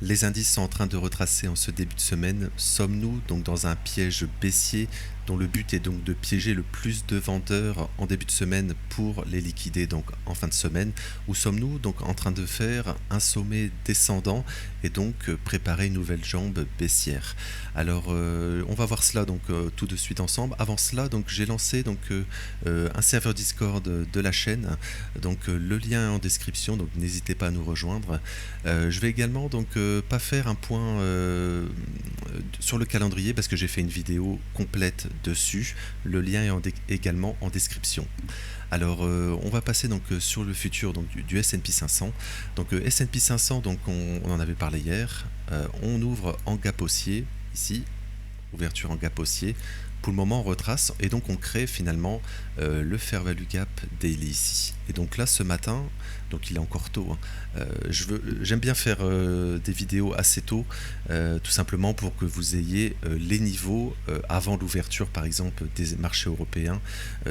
Les indices sont en train de retracer en ce début de semaine. Sommes-nous donc dans un piège baissier dont le but est donc de piéger le plus de vendeurs en début de semaine pour les liquider donc en fin de semaine, ou sommes-nous donc en train de faire un sommet descendant et donc préparer une nouvelle jambe baissière? Alors on va voir cela donc tout de suite ensemble. Avant cela donc j'ai lancé donc un serveur Discord de la chaîne, donc le lien est en description, donc n'hésitez pas à nous rejoindre. Je vais également donc pas faire un point sur le calendrier parce que j'ai fait une vidéo complète dessus. Le lien est également en description. Alors on va passer donc sur le futur donc du S&P 500. Donc S&P 500 donc on en avait parlé hier. On ouvre en gap haussier ici, ouverture en gap haussier. Pour le moment on retrace et donc on crée finalement le Fair Value Gap Daily ici. Et donc là ce matin, donc il est encore tôt, hein, j'aime bien faire des vidéos assez tôt, tout simplement pour que vous ayez les niveaux avant l'ouverture par exemple des marchés européens.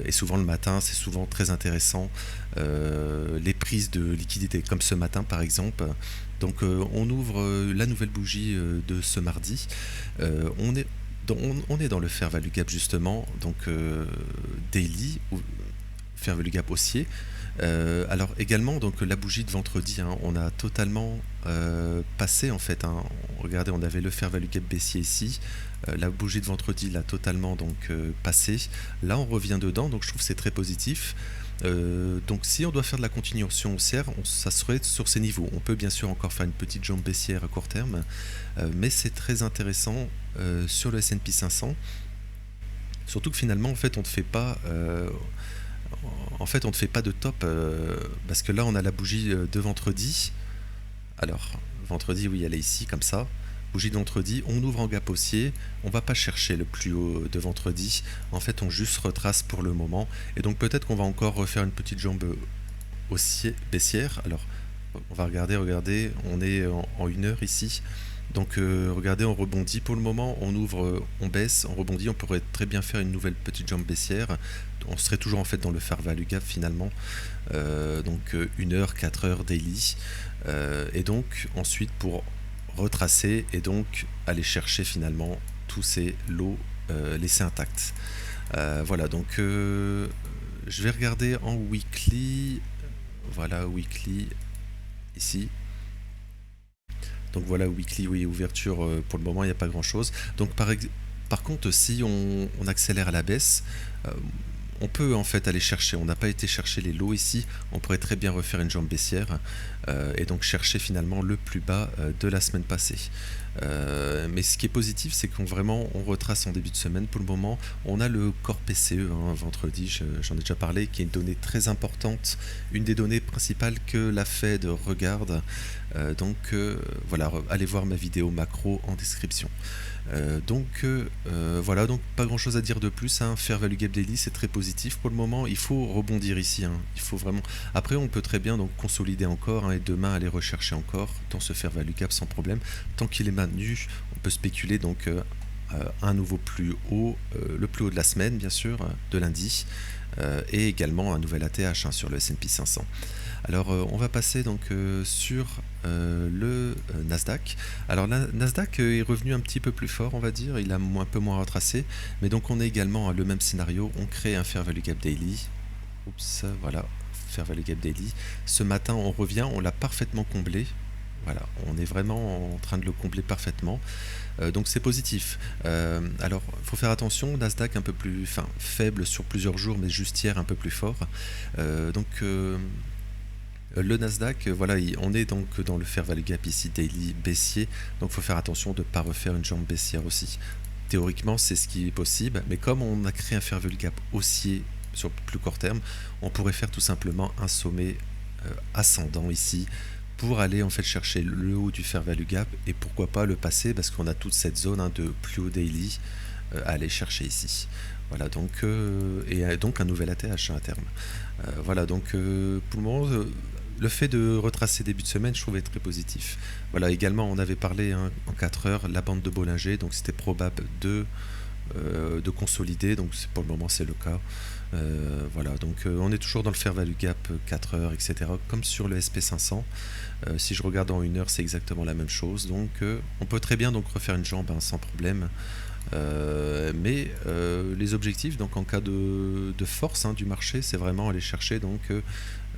Et souvent le matin c'est souvent très intéressant, les prises de liquidité comme ce matin par exemple. Donc on ouvre la nouvelle bougie de ce mardi. On est dans le Fair Value Gap justement, donc daily ou Fair Value Gap haussier. Alors également donc la bougie de vendredi, hein, on a totalement passé en fait, hein. Regardez, on avait le Fair Value Gap baissier ici. La bougie de vendredi l'a totalement donc passé. Là on revient dedans, donc je trouve que c'est très positif. Donc si on doit faire de la continuation haussière, ça serait sur ces niveaux. On peut bien sûr encore faire une petite jambe baissière à court terme, mais c'est très intéressant sur le S&P 500. Surtout que finalement en fait on ne fait pas de top, parce que là on a la bougie de vendredi. Alors vendredi, oui, elle est ici comme ça. Bougie de vendredi, on ouvre en gap haussier, on va pas chercher le plus haut de vendredi, en fait on juste retrace pour le moment, et donc peut-être qu'on va encore refaire une petite jambe haussier, baissière. Alors on va regardez, on est en 1 heure ici, donc regardez, on rebondit pour le moment, on ouvre, on baisse, on rebondit, on pourrait très bien faire une nouvelle petite jambe baissière, on serait toujours en fait dans le Fair Value Gap finalement, donc 1 heure, 4 heures daily, et donc ensuite pour retracer et donc aller chercher finalement tous ces lots laissés intacts. Voilà, donc je vais regarder en weekly. Voilà, weekly ici. Donc voilà, weekly, oui, ouverture, pour le moment il n'y a pas grand chose. Donc par contre, si on accélère à la baisse, on peut en fait aller chercher, on n'a pas été chercher les lots ici, on pourrait très bien refaire une jambe baissière et donc chercher finalement le plus bas de la semaine passée. Mais ce qui est positif, c'est qu'on vraiment on retrace en début de semaine. Pour le moment, on a le corps PCE, hein, vendredi, j'en ai déjà parlé, qui est une donnée très importante, une des données principales que la Fed regarde. Donc voilà, allez voir ma vidéo macro en description. Voilà, donc pas grand chose à dire de plus, hein. Fair Value Gap Daily, c'est très positif pour le moment. Il faut rebondir ici, hein. Il faut vraiment. Après, on peut très bien donc consolider encore, hein, et demain aller rechercher encore dans ce Fair Value Gap sans problème. Tant qu'il est maintenu, on peut spéculer donc un nouveau plus haut, le plus haut de la semaine bien sûr, de lundi, et également un nouvel ATH, hein, sur le S&P 500. Alors on va passer donc sur le Nasdaq. Alors la Nasdaq est revenu un petit peu plus fort, on va dire, il a un peu moins retracé, mais donc on est également à le même scénario, on crée un Fair Value Gap Daily. Oups, voilà, Fair Value Gap Daily. Ce matin on revient, on l'a parfaitement comblé. Voilà, on est vraiment en train de le combler parfaitement. Donc c'est positif. Alors, il faut faire attention, Nasdaq un peu plus faible sur plusieurs jours, mais juste hier un peu plus fort. Le Nasdaq, voilà, on est donc dans le Fair Value Gap ici, daily baissier, donc il faut faire attention de ne pas refaire une jambe baissière aussi. Théoriquement, c'est ce qui est possible, mais comme on a créé un Fair Value Gap haussier sur plus court terme, on pourrait faire tout simplement un sommet ascendant ici, pour aller en fait chercher le haut du Fair Value Gap et pourquoi pas le passer, parce qu'on a toute cette zone, hein, de plus haut daily à aller chercher ici. Voilà, donc donc un nouvel ATH à terme. Voilà, donc pour le moment, le fait de retracer début de semaine, je trouvais très positif. Voilà, également on avait parlé, hein, en 4 heures, la bande de Bollinger, donc c'était probable de consolider, donc pour le moment c'est le cas. Voilà, donc on est toujours dans le fair value gap 4 heures, etc. Comme sur le SP500. Si je regarde en 1 heure, c'est exactement la même chose. Donc on peut très bien donc refaire une jambe, hein, sans problème. Mais les objectifs, donc en cas de force, hein, du marché, c'est vraiment aller chercher donc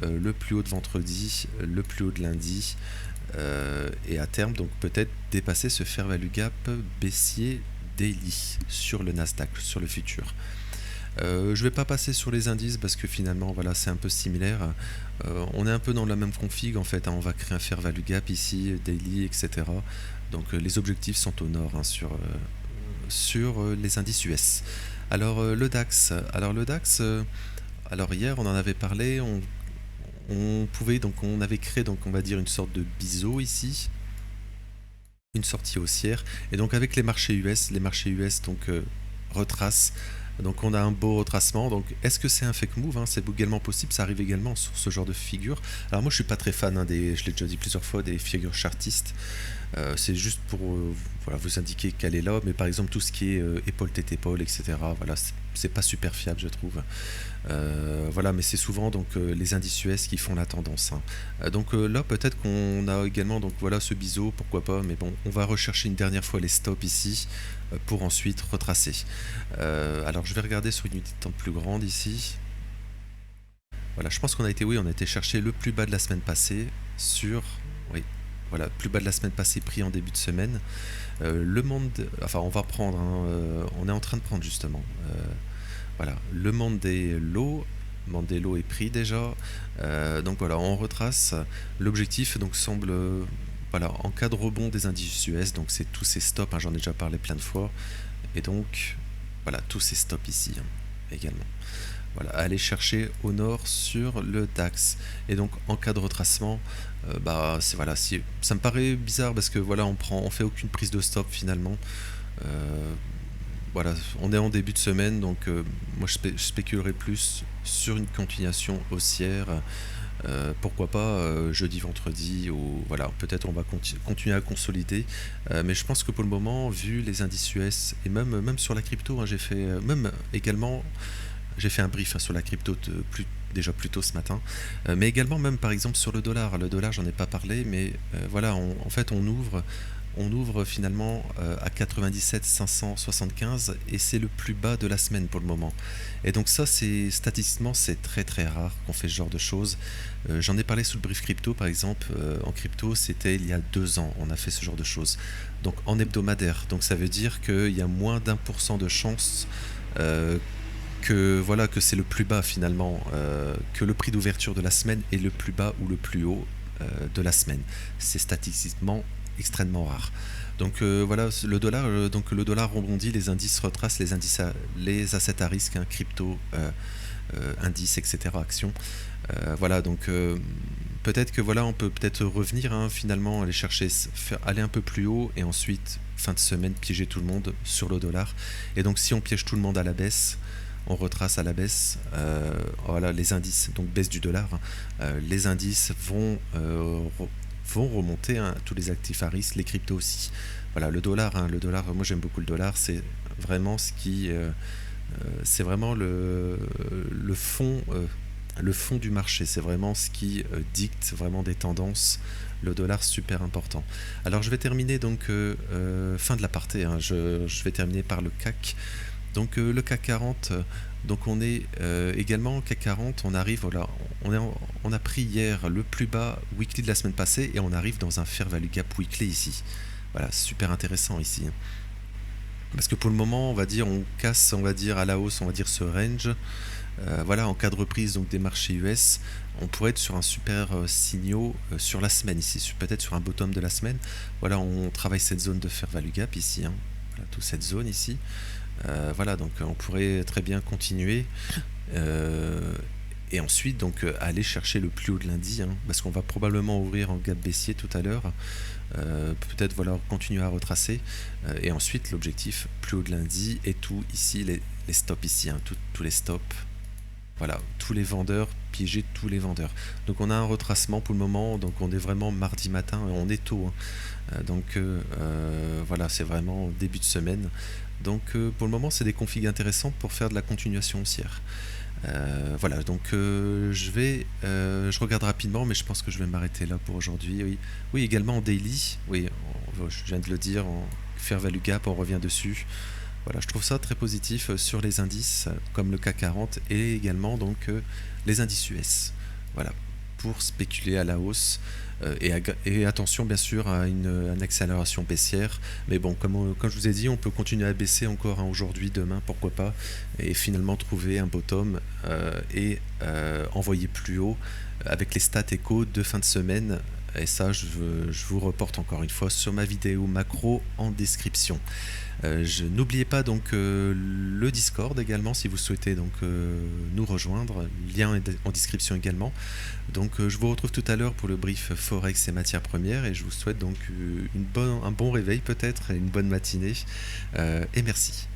le plus haut de vendredi, le plus haut de lundi, et à terme donc peut-être dépasser ce fair value gap baissier daily sur le Nasdaq, sur le futur. Je vais pas passer sur les indices parce que finalement voilà c'est un peu similaire. On est un peu dans la même config en fait, hein. On va créer un fair value gap ici, daily, etc. Donc les objectifs sont au nord, hein, sur les indices US. Alors le DAX. Alors le DAX, alors hier on en avait parlé, on pouvait donc on avait créé donc on va dire une sorte de biseau ici, une sortie haussière, et donc avec les marchés US donc retracent. Donc on a un beau retracement. Donc est-ce que c'est un fake move, hein? C'est également possible, ça arrive également sur ce genre de figure. Alors moi je suis pas très fan, hein, je l'ai déjà dit plusieurs fois, des figures chartistes. C'est juste pour voilà, vous indiquer qu'elle est là, mais par exemple tout ce qui est épaule tête épaule, etc. Voilà, c'est pas super fiable, je trouve. Voilà, mais c'est souvent donc les indices US qui font la tendance, hein. Donc là peut-être qu'on a également donc voilà ce biseau, pourquoi pas, mais bon, on va rechercher une dernière fois les stops ici pour ensuite retracer. Alors je vais regarder sur une unité de temps plus grande ici. Voilà, je pense qu'on a été, oui, on a été chercher le plus bas de la semaine passée sur, oui, voilà, plus bas de la semaine passée pris en début de semaine. Le monde, enfin on va prendre, hein, on est en train de prendre justement. Voilà, le Mandelo est pris déjà. Donc voilà, on retrace. L'objectif donc semble, voilà, en cas de rebond des indices US, donc c'est tous ces stops, hein, j'en ai déjà parlé plein de fois. Et donc voilà, tous ces stops ici, hein, également. Voilà, aller chercher au nord sur le DAX. Et donc en cas de retracement, bah c'est voilà, si ça me paraît bizarre parce que voilà, on fait aucune prise de stop finalement. Euh, voilà, on est en début de semaine, donc moi je spéculerais plus sur une continuation haussière. Pourquoi pas jeudi, vendredi, ou voilà, peut-être on va continuer à consolider. Mais je pense que pour le moment, vu les indices US et même sur la crypto, hein, j'ai fait même également j'ai fait un brief, hein, sur la crypto déjà plus tôt ce matin, mais également même par exemple sur le dollar. Le dollar, j'en ai pas parlé, mais voilà, en fait on ouvre finalement à 97 575 et c'est le plus bas de la semaine pour le moment. Et donc ça, c'est statistiquement c'est très très rare qu'on fait ce genre de choses. J'en ai parlé sous le brief crypto par exemple. En crypto, c'était il y a 2 ans, on a fait ce genre de choses. Donc en hebdomadaire, donc ça veut dire qu'il y a moins d'1% de chance euh, que voilà que c'est le plus bas finalement, que le prix d'ouverture de la semaine est le plus bas ou le plus haut de la semaine. C'est statistiquement extrêmement rare. Donc voilà, donc le dollar rebondit, les indices retracent, les assets à risque, hein, crypto, indices, etc., actions. Voilà, donc peut-être que voilà, on peut peut-être revenir, hein, finalement, aller chercher, aller un peu plus haut et ensuite fin de semaine piéger tout le monde sur le dollar. Et donc si on piège tout le monde à la baisse, on retrace à la baisse, voilà, les indices, donc baisse du dollar, hein, les indices vont remonter, hein, tous les actifs à risque, les cryptos aussi. Voilà, le dollar, moi j'aime beaucoup le dollar, c'est vraiment c'est vraiment le fond du marché, c'est vraiment ce qui dicte vraiment des tendances. Le dollar super important. Alors je vais terminer donc fin de l'aparté, hein, je vais terminer par le CAC. Donc le CAC 40, donc on est également CAC 40, on arrive, voilà, on a pris hier le plus bas weekly de la semaine passée et on arrive dans un fair value gap weekly ici. Voilà, super intéressant ici. Parce que pour le moment, on va dire, on casse, on va dire à la hausse, on va dire ce range. Voilà, en cas de reprise donc des marchés US, on pourrait être sur un super signaux sur la semaine ici, peut-être sur un bottom de la semaine. Voilà, on travaille cette zone de fair value gap ici, hein. Voilà, toute cette zone ici. Voilà, donc on pourrait très bien continuer et ensuite donc aller chercher le plus haut de lundi, hein, parce qu'on va probablement ouvrir en gap baissier tout à l'heure. Peut-être voilà, continuer à retracer et ensuite l'objectif plus haut de lundi et tout ici, les stops ici, hein, tous les stops. Voilà, tous les vendeurs, piéger tous les vendeurs. Donc on a un retracement pour le moment, donc on est vraiment mardi matin, on est tôt, hein. Donc voilà, c'est vraiment début de semaine. Donc pour le moment, c'est des configs intéressantes pour faire de la continuation haussière. Voilà, donc je regarde rapidement, mais je pense que je vais m'arrêter là pour aujourd'hui. Oui, oui, également en daily, oui, je viens de le dire, en fair value gap, on revient dessus. Voilà, je trouve ça très positif sur les indices comme le CAC 40 et également donc les indices US. Voilà, pour spéculer à la hausse et attention bien sûr à une accélération baissière. Mais bon, comme je vous ai dit, on peut continuer à baisser encore aujourd'hui, demain, pourquoi pas, et finalement trouver un bottom envoyer plus haut avec les stats échos de fin de semaine. Et ça, je vous reporte encore une fois sur ma vidéo macro en description. N'oubliez pas donc le Discord également si vous souhaitez donc nous rejoindre, lien est en description également. Donc je vous retrouve tout à l'heure pour le brief Forex et matières premières et je vous souhaite donc un bon réveil peut-être et une bonne matinée et merci.